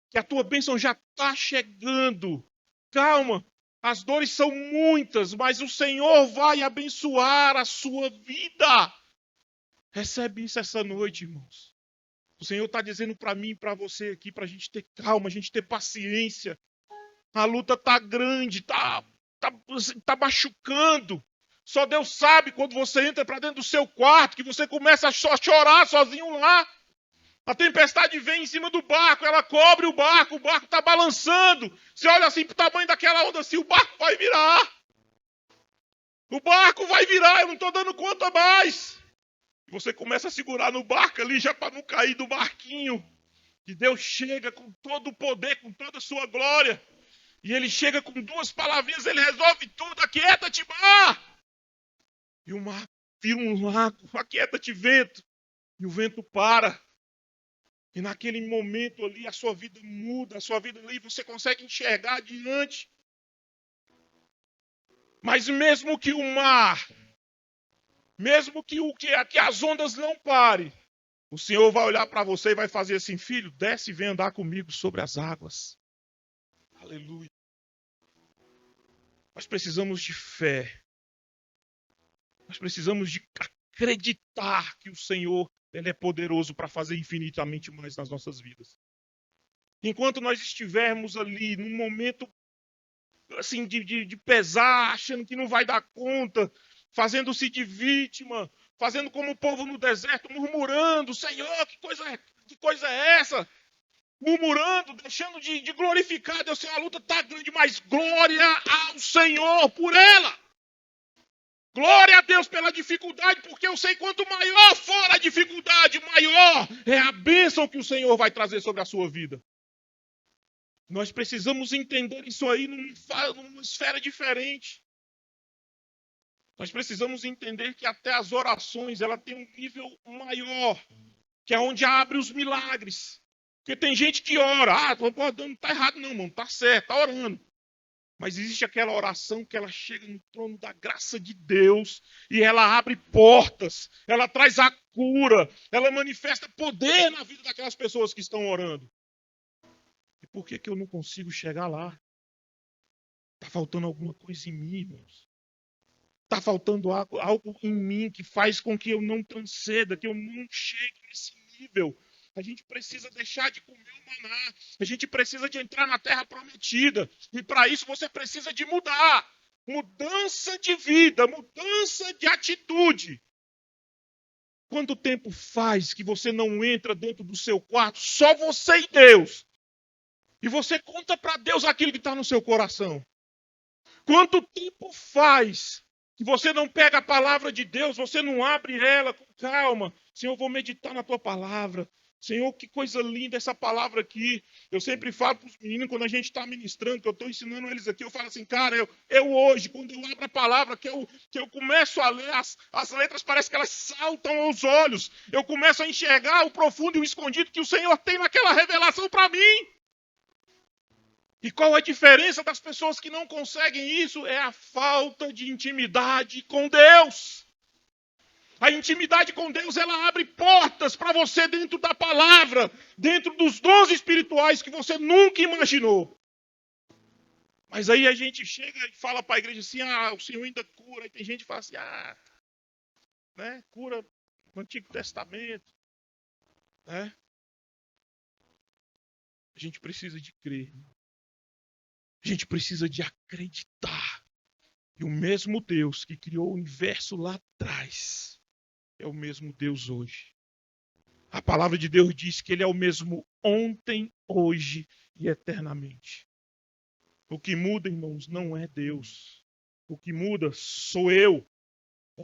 que a tua bênção já está chegando, calma. As dores são muitas, mas o Senhor vai abençoar a sua vida. Recebe isso essa noite, irmãos. O Senhor está dizendo para mim e para você aqui, para a gente ter calma, a gente ter paciência. A luta está grande, tá machucando. Só Deus sabe quando você entra para dentro do seu quarto, que você começa a chorar sozinho lá. A tempestade vem em cima do barco, ela cobre o barco está balançando. Você olha assim para o tamanho daquela onda assim, o barco vai virar. O barco vai virar, eu não estou dando conta mais. E você começa a segurar no barco ali, já para não cair do barquinho. E Deus chega com todo o poder, com toda a sua glória. E ele chega com duas palavrinhas, ele resolve tudo. Aquieta-te, mar! E o mar vira um lago. Aquieta-te, vento. E o vento para. E naquele momento ali a sua vida muda, a sua vida ali você consegue enxergar adiante. Mas mesmo que o mar, mesmo que as ondas não parem, o Senhor vai olhar para você e vai fazer assim, filho, desce e vem andar comigo sobre as águas. Aleluia. Nós precisamos de fé. Nós precisamos de acreditar que o Senhor ele é poderoso para fazer infinitamente mais nas nossas vidas. Enquanto nós estivermos ali num momento assim de pesar, achando que não vai dar conta, fazendo-se de vítima, fazendo como o povo no deserto, murmurando, Senhor, que coisa é essa? Murmurando, deixando de glorificar Deus. Senhor, a luta está grande, mas glória ao Senhor por ela. Glória a Deus pela dificuldade, porque eu sei quanto maior for a dificuldade, maior é a bênção que o Senhor vai trazer sobre a sua vida. Nós precisamos entender isso aí numa esfera diferente. Nós precisamos entender que até as orações, ela tem um nível maior, que é onde abre os milagres. Porque tem gente que ora, não está errado não, irmão, está certo, está orando. Mas existe aquela oração que ela chega no trono da graça de Deus e ela abre portas, ela traz a cura, ela manifesta poder na vida daquelas pessoas que estão orando. E por que eu não consigo chegar lá? Está faltando alguma coisa em mim, irmãos. Está faltando algo em mim que faz com que eu não transceda, que eu não chegue nesse nível. A gente precisa deixar de comer o maná. A gente precisa de entrar na terra prometida. E para isso você precisa de mudar. Mudança de vida, mudança de atitude. Quanto tempo faz que você não entra dentro do seu quarto, só você e Deus? E você conta para Deus aquilo que está no seu coração. Quanto tempo faz que você não pega a palavra de Deus, você não abre ela com calma? Senhor, eu vou meditar na tua palavra. Senhor, que coisa linda essa palavra aqui. Eu sempre falo para os meninos, quando a gente está ministrando, que eu estou ensinando eles aqui, eu falo assim, cara, eu hoje, quando eu abro a palavra, que eu começo a ler, as letras parece que elas saltam aos olhos. Eu começo a enxergar o profundo e o escondido que o Senhor tem naquela revelação para mim. E qual a diferença das pessoas que não conseguem isso? É a falta de intimidade com Deus. A intimidade com Deus, ela abre portas para você dentro da palavra, dentro dos dons espirituais que você nunca imaginou. Mas aí a gente chega e fala para a igreja assim, o Senhor ainda cura. E tem gente que fala assim, né, cura no Antigo Testamento. Né? A gente precisa de crer. A gente precisa de acreditar. E o mesmo Deus que criou o universo lá atrás é o mesmo Deus hoje. A palavra de Deus diz que Ele é o mesmo ontem, hoje e eternamente. O que muda, irmãos, não é Deus. O que muda sou eu.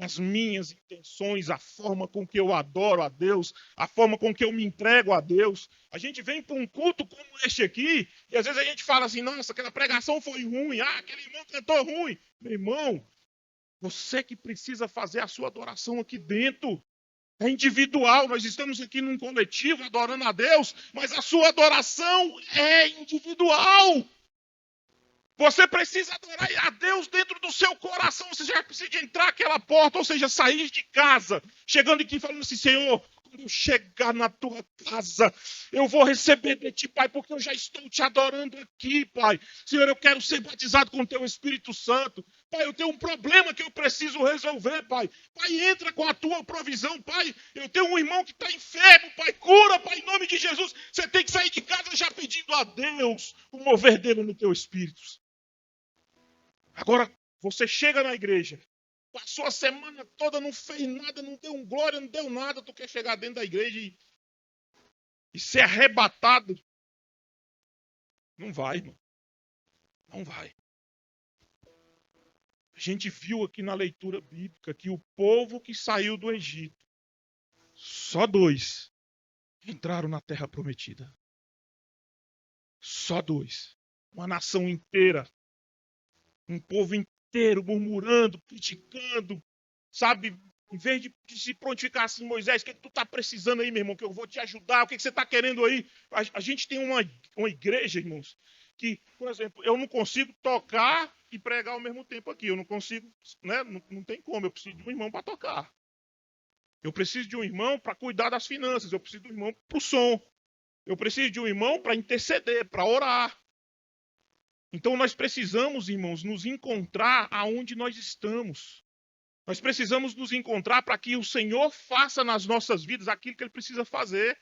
As minhas intenções, a forma com que eu adoro a Deus, a forma com que eu me entrego a Deus. A gente vem para um culto como este aqui, e às vezes a gente fala assim, nossa, aquela pregação foi ruim, aquele irmão cantou ruim. Meu irmão, você que precisa fazer a sua adoração aqui dentro. É individual, nós estamos aqui num coletivo adorando a Deus, mas a sua adoração é individual. Você precisa adorar a Deus dentro do seu coração. Você já precisa de entrar aquela porta, ou seja, sair de casa, chegando aqui falando assim, Senhor, quando eu chegar na tua casa, eu vou receber de ti, Pai, porque eu já estou te adorando aqui, Pai. Senhor, eu quero ser batizado com o teu Espírito Santo. Pai, eu tenho um problema que eu preciso resolver, Pai. Pai, entra com a tua provisão, Pai. Eu tenho um irmão que está enfermo, Pai. Cura, Pai, em nome de Jesus. Você tem que sair de casa já pedindo a Deus o mover dele no teu Espírito. Agora, você chega na igreja, passou a semana toda, não fez nada, não deu um glória, não deu nada, tu quer chegar dentro da igreja e ser arrebatado. Não vai, irmão. Não vai. A gente viu aqui na leitura bíblica que o povo que saiu do Egito, só 2 entraram na terra prometida. Só 2. Uma nação inteira. Um povo inteiro murmurando, criticando, sabe? Em vez de se prontificar assim, Moisés, o que tu está precisando aí, meu irmão, que eu vou te ajudar, o que você está querendo aí? A gente tem uma igreja, irmãos, que, por exemplo, eu não consigo tocar e pregar ao mesmo tempo aqui. Eu não consigo, né? Não tem como, eu preciso de um irmão para tocar. Eu preciso de um irmão para cuidar das finanças, eu preciso de um irmão para o som. Eu preciso de um irmão para interceder, para orar. Então nós precisamos, irmãos, nos encontrar aonde nós estamos. Nós precisamos nos encontrar para que o Senhor faça nas nossas vidas aquilo que Ele precisa fazer.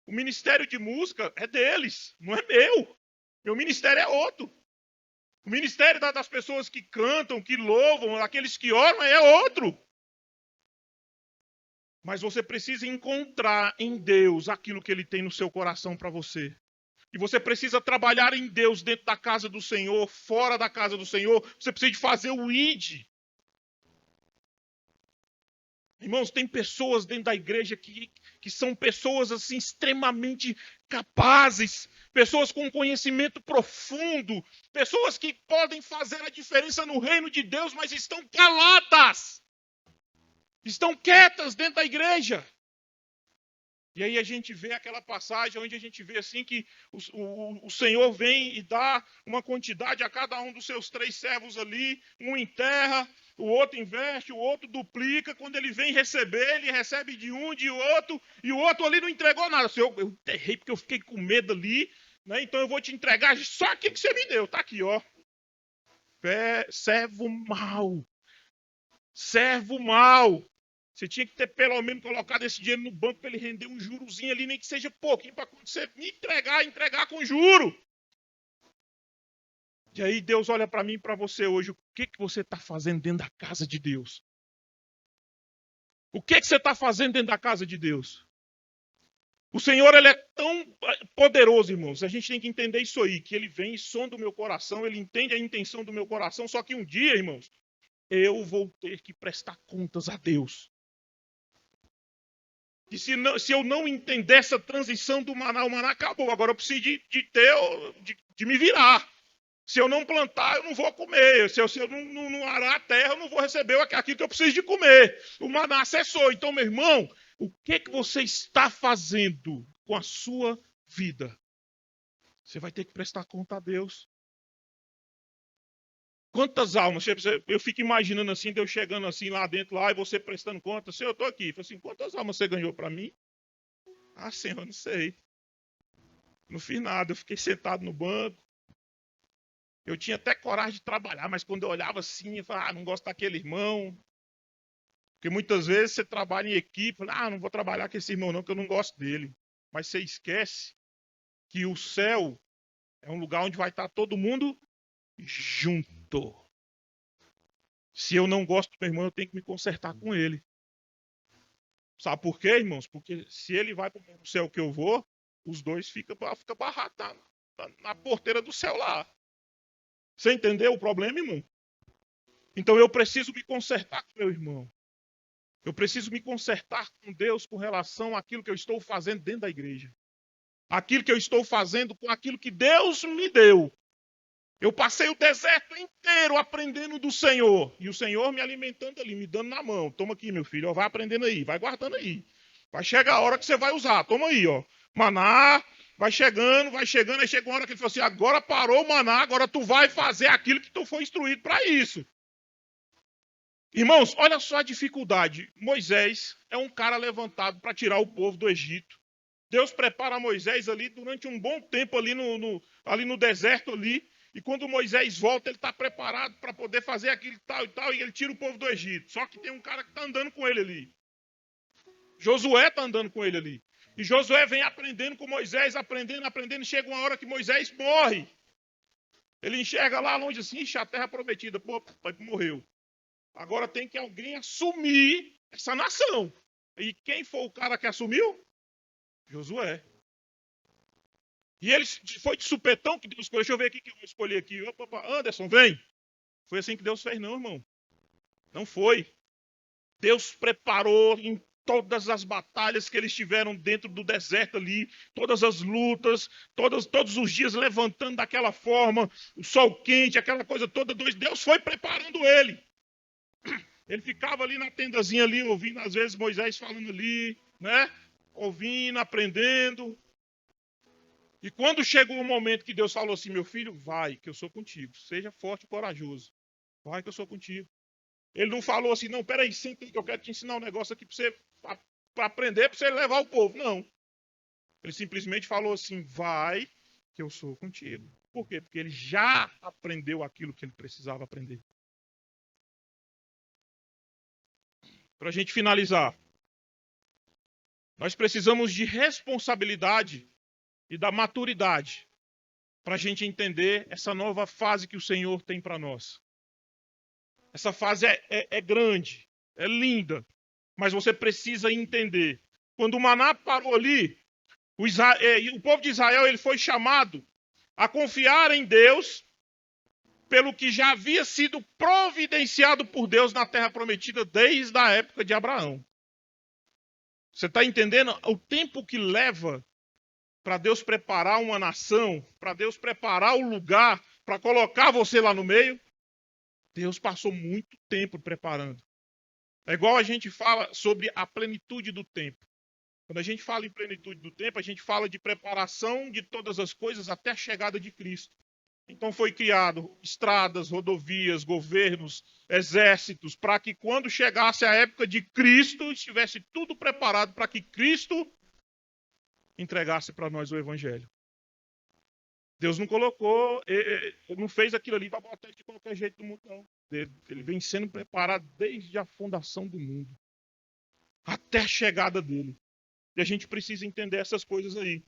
O ministério de música é deles, não é meu. Meu ministério é outro. O ministério das pessoas que cantam, que louvam, daqueles que oram é outro. Mas você precisa encontrar em Deus aquilo que Ele tem no seu coração para você. E você precisa trabalhar em Deus dentro da casa do Senhor, fora da casa do Senhor. Você precisa de fazer o ID. Irmãos, tem pessoas dentro da igreja que são pessoas assim extremamente capazes, pessoas com conhecimento profundo, pessoas que podem fazer a diferença no reino de Deus, mas estão caladas. Estão quietas dentro da igreja. E aí a gente vê aquela passagem onde a gente vê assim que o Senhor vem e dá uma quantidade a cada um dos seus 3 servos ali, um enterra, o outro investe, o outro duplica. Quando ele vem receber, ele recebe de um, de outro, e o outro ali não entregou nada. Senhor, eu enterrei porque eu fiquei com medo ali, né? Então eu vou te entregar só aquilo que você me deu. Tá aqui, ó. Servo mau. Servo mau. Você tinha que ter pelo menos colocado esse dinheiro no banco para ele render um jurozinho ali, nem que seja pouquinho, para quando você me entregar com juro. E aí Deus olha para mim e para você hoje, o que você está fazendo dentro da casa de Deus? O que você está fazendo dentro da casa de Deus? O Senhor, ele é tão poderoso, irmãos. A gente tem que entender isso aí, que ele vem e sonda o meu coração, ele entende a intenção do meu coração, só que um dia, irmãos, eu vou ter que prestar contas a Deus. E se eu não entender essa transição do maná, o maná acabou. Agora eu preciso de me virar. Se eu não plantar, eu não vou comer. Se eu não arar a terra, eu não vou receber aquilo que eu preciso de comer. O maná cessou. Então, meu irmão, o que você está fazendo com a sua vida? Você vai ter que prestar conta a Deus. Quantas almas? Eu fico imaginando assim, Deus chegando assim lá dentro, lá, e você prestando conta. Senhor, eu estou aqui. Assim, quantas almas você ganhou para mim? Ah, Senhor, não sei. Não fiz nada. Eu fiquei sentado no banco. Eu tinha até coragem de trabalhar, mas quando eu olhava assim, eu falava, não gosto daquele irmão. Porque muitas vezes você trabalha em equipe, não vou trabalhar com esse irmão não, que eu não gosto dele. Mas você esquece que o céu é um lugar onde vai estar todo mundo junto. Se eu não gosto do meu irmão, eu tenho que me consertar com ele. Sabe por quê, irmãos? Porque se ele vai para o céu que eu vou, os dois ficam barrados na porteira do céu lá. Você entendeu o problema, irmão? Então eu preciso me consertar com meu irmão. Eu preciso me consertar com Deus com relação àquilo que eu estou fazendo dentro da igreja. Aquilo que eu estou fazendo com aquilo que Deus me deu. Eu passei o deserto inteiro aprendendo do Senhor. E o Senhor me alimentando ali, me dando na mão. Toma aqui, meu filho, ó, vai aprendendo aí, vai guardando aí. Vai chegar a hora que você vai usar. Toma aí, ó. Maná, vai chegando. Aí chega uma hora que ele falou assim, agora parou o maná, agora tu vai fazer aquilo que tu foi instruído para isso. Irmãos, olha só a dificuldade. Moisés é um cara levantado para tirar o povo do Egito. Deus prepara Moisés ali durante um bom tempo ali no deserto ali. E quando Moisés volta, ele está preparado para poder fazer aquilo tal e tal. E ele tira o povo do Egito. Só que tem um cara que está andando com ele ali. Josué está andando com ele ali. E Josué vem aprendendo com Moisés, aprendendo. Chega uma hora que Moisés morre. Ele enxerga lá longe assim, a terra prometida. Pô, morreu. Agora tem que alguém assumir essa nação. E quem foi o cara que assumiu? Josué. E ele foi de supetão que Deus escolheu. Deixa eu ver aqui que eu vou escolher aqui. Opa, Anderson, vem. Foi assim que Deus fez, não, irmão. Não foi. Deus preparou em todas as batalhas que eles tiveram dentro do deserto ali, todas as lutas, todos os dias levantando daquela forma, o sol quente, aquela coisa toda. Deus foi preparando ele. Ele ficava ali na tendazinha ali, ouvindo às vezes Moisés falando ali, né? Ouvindo, aprendendo. E quando chegou o momento que Deus falou assim, meu filho, vai, que eu sou contigo. Seja forte e corajoso. Vai que eu sou contigo. Ele não falou assim, não, peraí, senta aí que eu quero te ensinar um negócio aqui para aprender, para você levar o povo. Não. Ele simplesmente falou assim, vai que eu sou contigo. Por quê? Porque ele já aprendeu aquilo que ele precisava aprender. Para a gente finalizar, nós precisamos de responsabilidade e da maturidade para a gente entender essa nova fase que o Senhor tem para nós. Essa fase é grande, é linda, mas você precisa entender. Quando o maná parou ali, o povo de Israel ele foi chamado a confiar em Deus pelo que já havia sido providenciado por Deus na terra prometida desde a época de Abraão. Você está entendendo o tempo que leva para Deus preparar uma nação, para Deus preparar o lugar, para colocar você lá no meio? Deus passou muito tempo preparando. É igual a gente fala sobre a plenitude do tempo. Quando a gente fala em plenitude do tempo, a gente fala de preparação de todas as coisas até a chegada de Cristo. Então foi criado estradas, rodovias, governos, exércitos, para que quando chegasse a época de Cristo, estivesse tudo preparado para que Cristo entregasse para nós o Evangelho. Deus não colocou, não fez aquilo ali para botar de qualquer jeito do mundo, não. Ele vem sendo preparado desde a fundação do mundo, até a chegada dele. E a gente precisa entender essas coisas aí.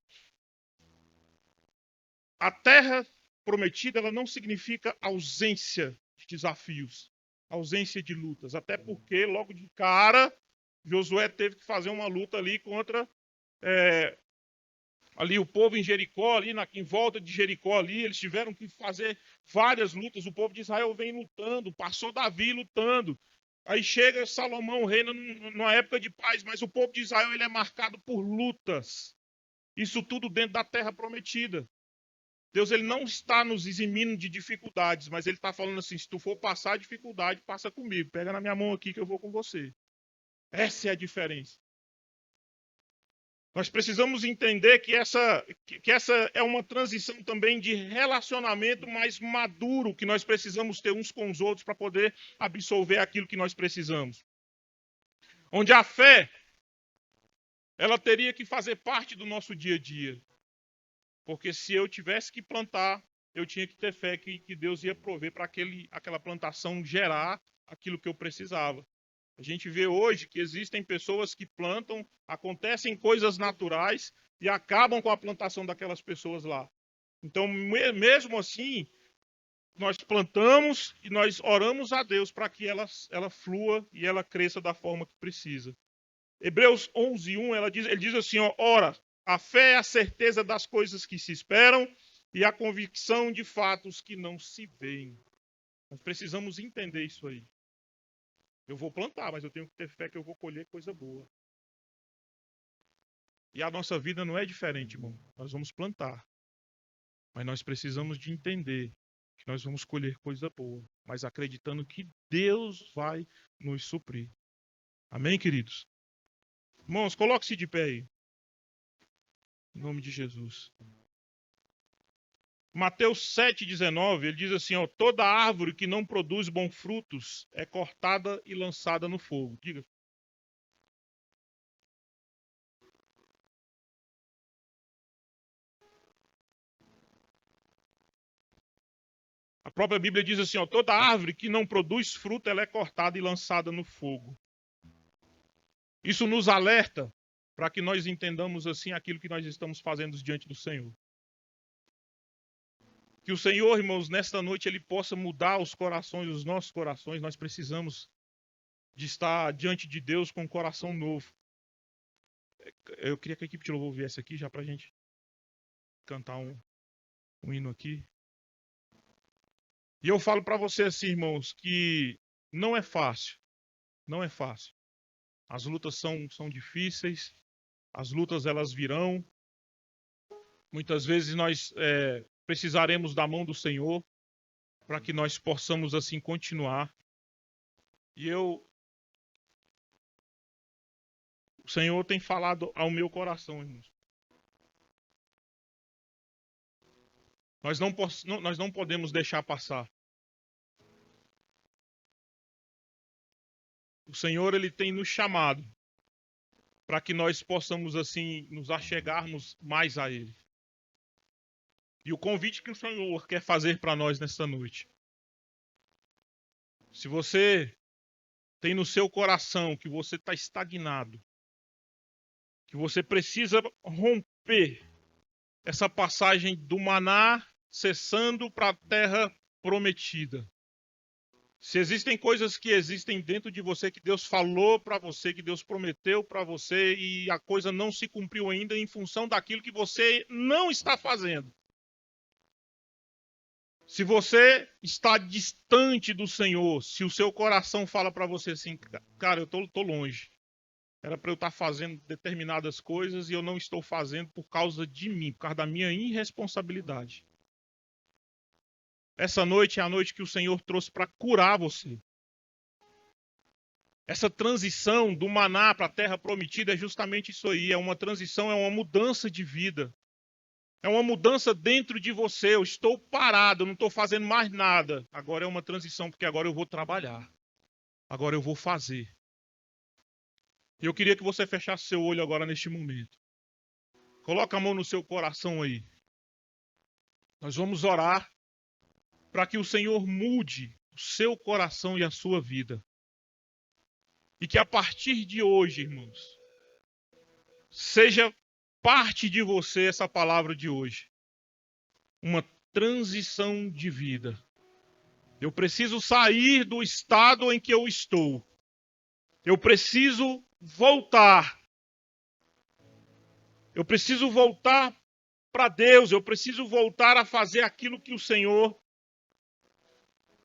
A terra prometida, ela não significa ausência de desafios, ausência de lutas. Até porque, logo de cara, Josué teve que fazer uma luta ali contra ali o povo em Jericó, ali em volta de Jericó, ali, eles tiveram que fazer várias lutas. O povo de Israel vem lutando, passou Davi lutando. Aí chega Salomão, reina numa época de paz, mas o povo de Israel ele é marcado por lutas. Isso tudo dentro da terra prometida. Deus ele não está nos eximindo de dificuldades, mas ele está falando assim, se tu for passar a dificuldade, passa comigo. Pega na minha mão aqui que eu vou com você. Essa é a diferença. Nós precisamos entender que essa é uma transição também de relacionamento mais maduro que nós precisamos ter uns com os outros para poder absorver aquilo que nós precisamos. Onde a fé, ela teria que fazer parte do nosso dia a dia. Porque se eu tivesse que plantar, eu tinha que ter fé que Deus ia prover para aquela plantação gerar aquilo que eu precisava. A gente vê hoje que existem pessoas que plantam, acontecem coisas naturais e acabam com a plantação daquelas pessoas lá. Então, mesmo assim, nós plantamos e nós oramos a Deus para que ela flua e ela cresça da forma que precisa. Hebreus 11:1, ele diz assim, ó, ora, a fé é a certeza das coisas que se esperam e a convicção de fatos que não se veem. Nós precisamos entender isso aí. Eu vou plantar, mas eu tenho que ter fé que eu vou colher coisa boa. E a nossa vida não é diferente, irmão. Nós vamos plantar. Mas nós precisamos de entender que nós vamos colher coisa boa. Mas acreditando que Deus vai nos suprir. Amém, queridos? Irmãos, coloque-se de pé aí. Em nome de Jesus. Mateus 7,19, ele diz assim, ó, toda árvore que não produz bons frutos é cortada e lançada no fogo. Diga. A própria Bíblia diz assim, ó, toda árvore que não produz fruto, ela é cortada e lançada no fogo. Isso nos alerta para que nós entendamos assim aquilo que nós estamos fazendo diante do Senhor. Que o Senhor, irmãos, nesta noite ele possa mudar os corações, os nossos corações. Nós precisamos de estar diante de Deus com um coração novo. Eu queria que a equipe de louvor viesse aqui já para a gente cantar um hino aqui. E eu falo para você assim, irmãos, que não é fácil. Não é fácil. As lutas são difíceis. As lutas elas virão. Muitas vezes nós precisaremos da mão do Senhor para que nós possamos assim continuar. E o Senhor tem falado ao meu coração, irmãos. Nós não podemos deixar passar. O Senhor ele tem nos chamado para que nós possamos assim nos achegarmos mais a Ele. E o convite que o Senhor quer fazer para nós nesta noite. Se você tem no seu coração que você está estagnado, que você precisa romper essa passagem do maná cessando para a terra prometida. Se existem coisas que existem dentro de você que Deus falou para você, que Deus prometeu para você e a coisa não se cumpriu ainda em função daquilo que você não está fazendo. Se você está distante do Senhor, se o seu coração fala para você assim, cara, eu tô longe. Era para eu estar fazendo determinadas coisas e eu não estou fazendo por causa de mim, por causa da minha irresponsabilidade. Essa noite é a noite que o Senhor trouxe para curar você. Essa transição do maná para a terra prometida é justamente isso aí. É uma transição, é uma mudança de vida. É uma mudança dentro de você. Eu estou parado, eu não estou fazendo mais nada. Agora é uma transição, porque agora eu vou trabalhar. Agora eu vou fazer. E eu queria que você fechasse seu olho agora neste momento. Coloca a mão no seu coração aí. Nós vamos orar para que o Senhor mude o seu coração e a sua vida. E que a partir de hoje, irmãos, seja parte de você essa palavra de hoje. Uma transição de vida. Eu preciso sair do estado em que eu estou. Eu preciso voltar. Eu preciso voltar para Deus. Eu preciso voltar a fazer aquilo que o Senhor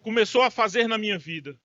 começou a fazer na minha vida.